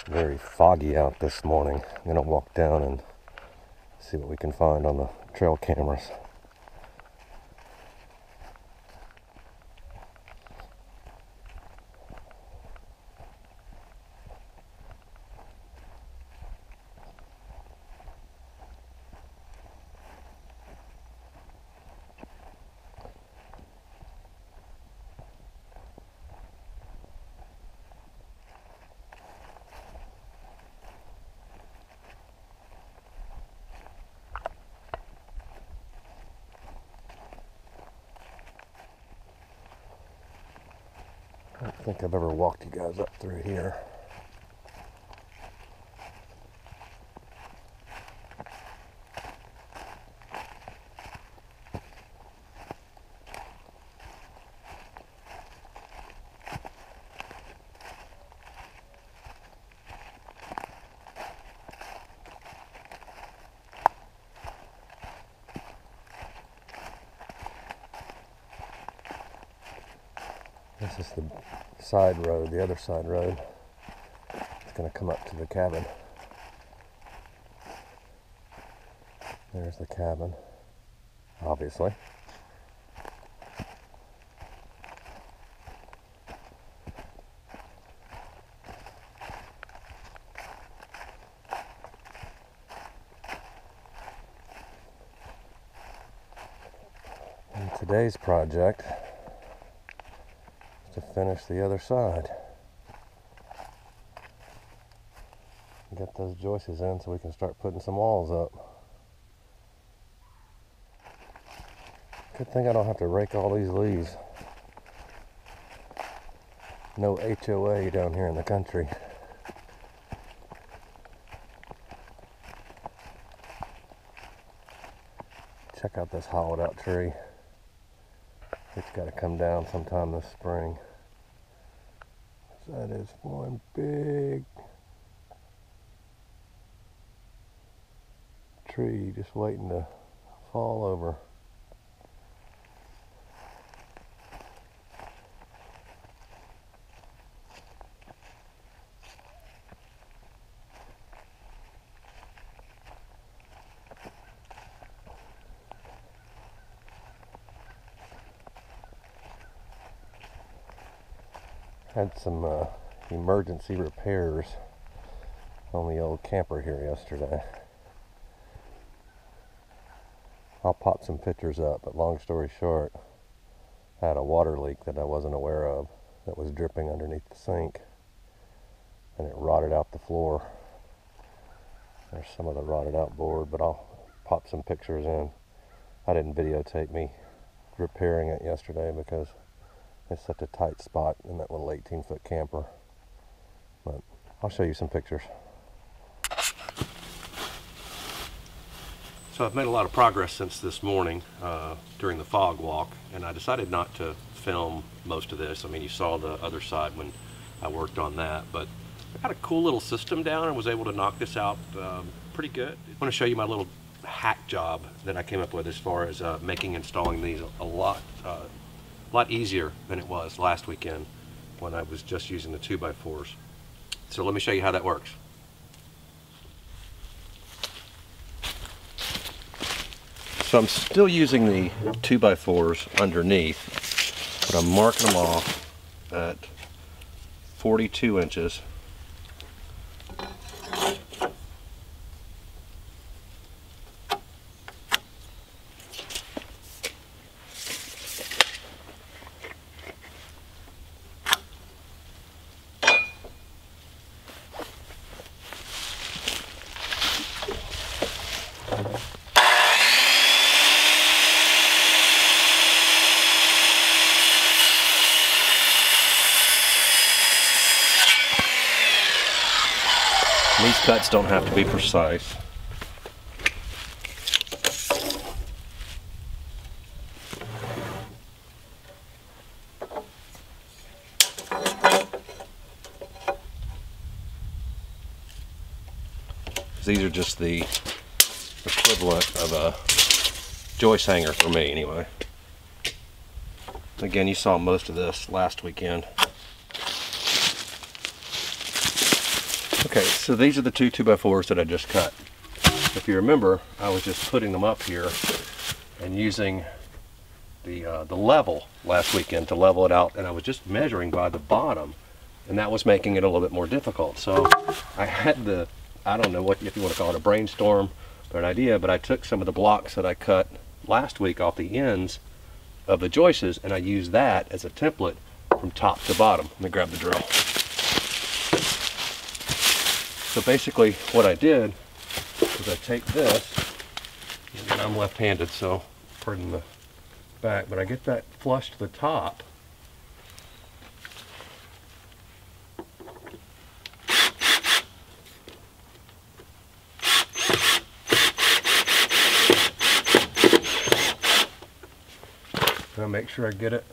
Very foggy out this morning. I'm gonna walk down and see what we can find on the trail cameras. I don't think I've ever walked you guys up through here. This is the side road, the other side road. It's going to come up to the cabin. There's the cabin, obviously. And today's project to finish the other side. Get those joists in so we can start putting some walls up. Good thing I don't have to rake all these leaves. No HOA down here in the country. Check out this hollowed out tree. It's got to come down sometime this spring. That is one big tree just waiting to fall over. Had some emergency repairs on the old camper here yesterday. I'll pop some pictures up, but long story short, I had a water leak that I wasn't aware of that was dripping underneath the sink, and it rotted out the floor. There's some of the rotted out board, but I'll pop some pictures in. I didn't videotape me repairing it yesterday because it's such a tight spot in that little 18-foot camper. But I'll show you some pictures. So I've made a lot of progress since this morning during the fog walk, and I decided not to film most of this. I mean, you saw the other side when I worked on that, but I got a cool little system down and was able to knock this out pretty good. I want to show you my little hack job that I came up with as far as installing these a lot easier than it was last weekend when I was just using the 2x4s. So let me show you how that works. So I'm still using the 2x4s underneath, but I'm marking them off at 42 inches. These cuts don't have to be precise. These are just the equivalent of a joist hanger for me anyway. Again, you saw most of this last weekend. Okay, so these are the two 2x4s that I just cut. If you remember, I was just putting them up here and using the level last weekend to level it out, and I was just measuring by the bottom, and that was making it a little bit more difficult. So I had the, I don't know what, if you want to call it a brainstorm or an idea, but I took some of the blocks that I cut last week off the ends of the joists, and I used that as a template from top to bottom. Let me grab the drill. So basically what I did was I take this, and I'm left-handed, so pardon the back, but I get that flush to the top. And I make sure I get it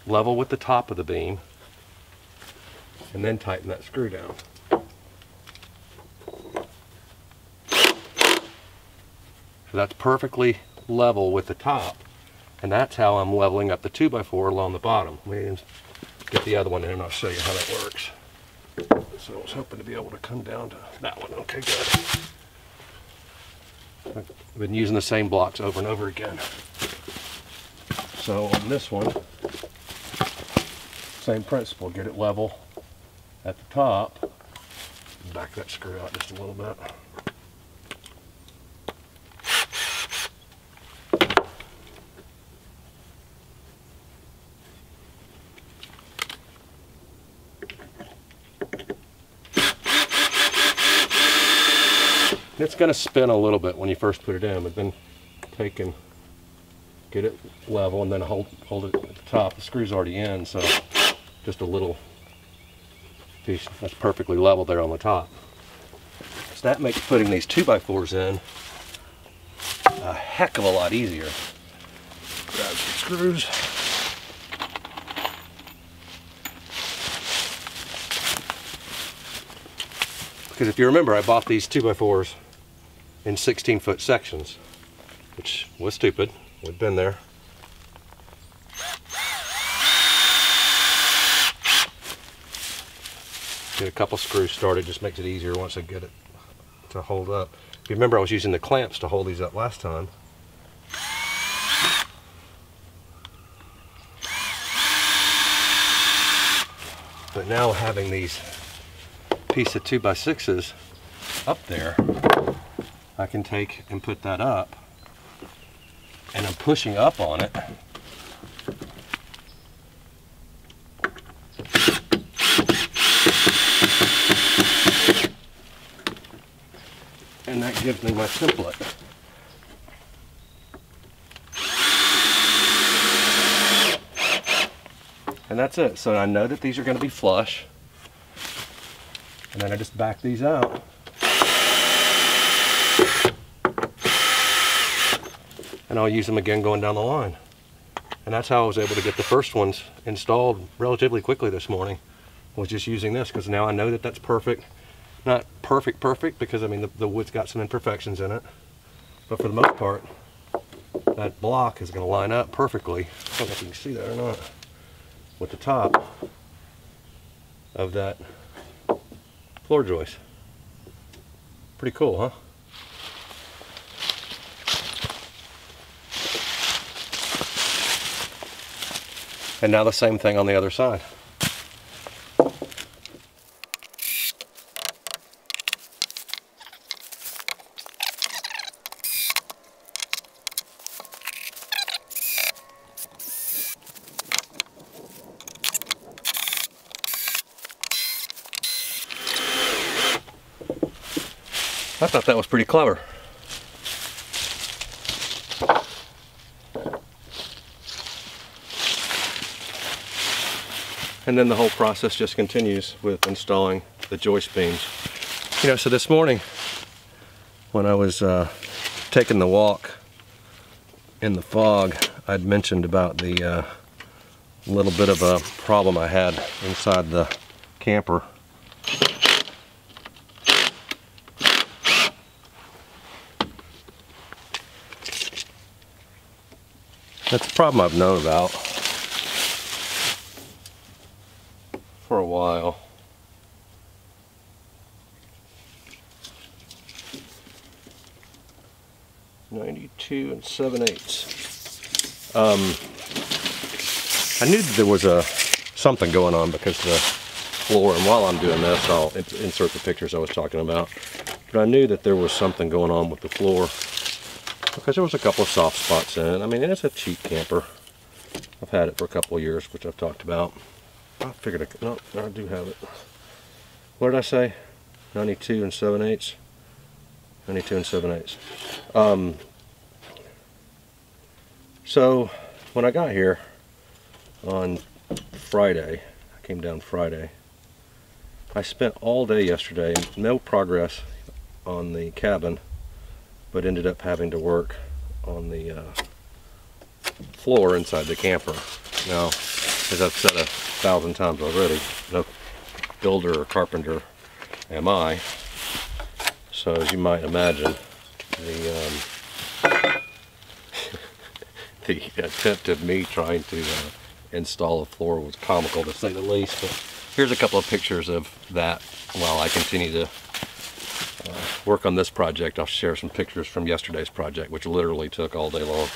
level with the top of the beam, and then tighten that screw down. So that's perfectly level with the top, and that's how I'm leveling up the 2x4 along the bottom. Let me get the other one in and I'll show you how that works. So I was hoping to be able to come down to that one. Okay, good. I've been using the same blocks over and over again. So on this one, same principle, get it level at the top. Back that screw out just a little bit. It's going to spin a little bit when you first put it in, but then take and get it level, and then hold it at the top. The screw's already in, so just a little piece that's perfectly level there on the top. So that makes putting these 2x4s in a heck of a lot easier. Grab some screws. Because if you remember, I bought these 2x4s in 16-foot sections, which was stupid. We've been there. Get a couple screws started, just makes it easier once I get it to hold up. If you remember, I was using the clamps to hold these up last time. But now having these piece of 2x6s up there, I can take and put that up, and I'm pushing up on it. And that gives me my template. And that's it. So I know that these are going to be flush. And then I just back these out. And I'll use them again going down the line. And that's how I was able to get the first ones installed relatively quickly this morning, was just using this, because now I know that that's perfect. Not perfect, because I mean the wood's got some imperfections in it. But for the most part, that block is going to line up perfectly. I don't know if you can see that or not. With the top of that floor joist. Pretty cool, huh? And now the same thing on the other side. I thought that was pretty clever. And then the whole process just continues with installing the joist beams. You know, so this morning when I was taking the walk in the fog, I'd mentioned about the little bit of a problem I had inside the camper. That's a problem I've known about for a while. 92 7/8. I knew that there was something going on because the floor, and while I'm doing this, I'll insert the pictures I was talking about. But I knew that there was something going on with the floor because there was a couple of soft spots in it. I mean, it's a cheap camper. I've had it for a couple of years, which I've talked about. I figured no, I do have it. What did I say? 92 7/8. 92 7/8. So when I got here on Friday, I came down Friday. I spent all day yesterday, no progress on the cabin, but ended up having to work on the floor inside the camper. Now, as I've said 1,000 times already, no builder or carpenter am I. So as you might imagine, the attempt of me trying to install a floor was comical, to say the least. But here's a couple of pictures of that while I continue to work on this project. I'll share some pictures from yesterday's project, which literally took all day long.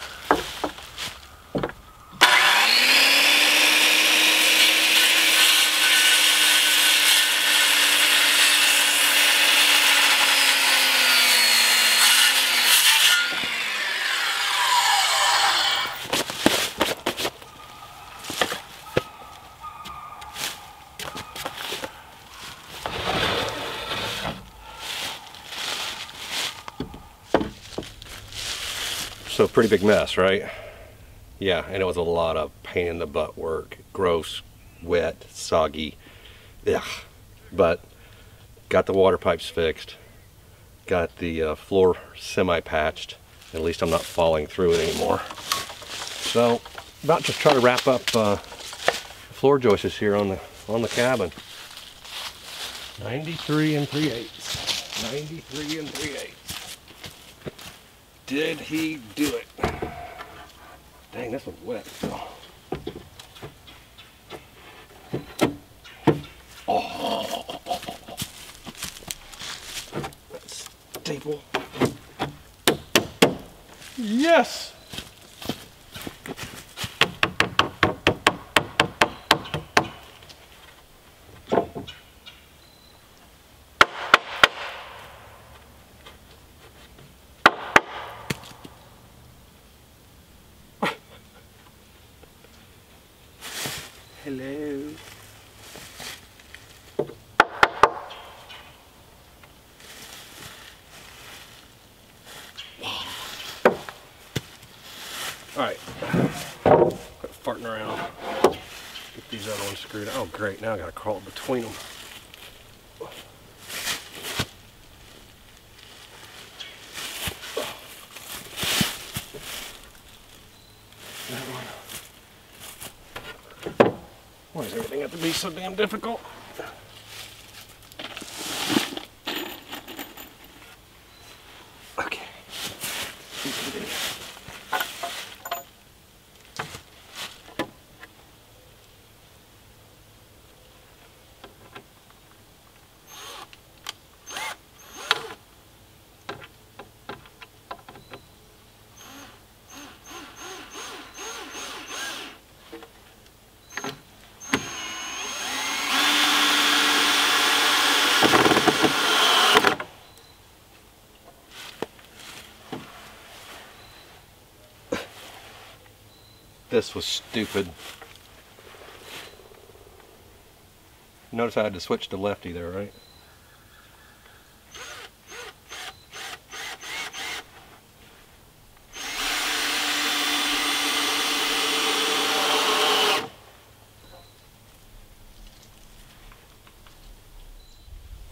So pretty big mess, right? Yeah, and it was a lot of pain in the butt work. Gross, wet, soggy. Ugh. But got the water pipes fixed. Got the floor semi-patched. At least I'm not falling through it anymore. So about to try to wrap up floor joists here on the cabin. 93 3/8. 93 3/8. Did he do it? Dang, this one's wet. Oh, that's staple. Yes. Hello. Alright. Quit farting around. Get these other ones screwed. Oh great, now I gotta crawl between them. That one. Why does everything have to be so damn difficult? Okay. This was stupid. Notice I had to switch to lefty there, right?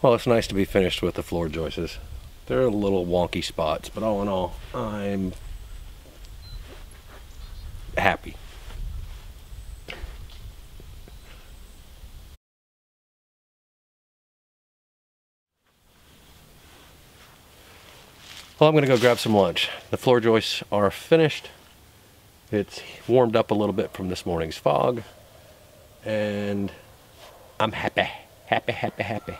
Well, it's nice to be finished with the floor joists. They're a little wonky spots, but all in all, I'm happy. Well, I'm going to go grab some lunch. The floor joists are finished. It's warmed up a little bit from this morning's fog, and I'm happy, happy, happy, happy.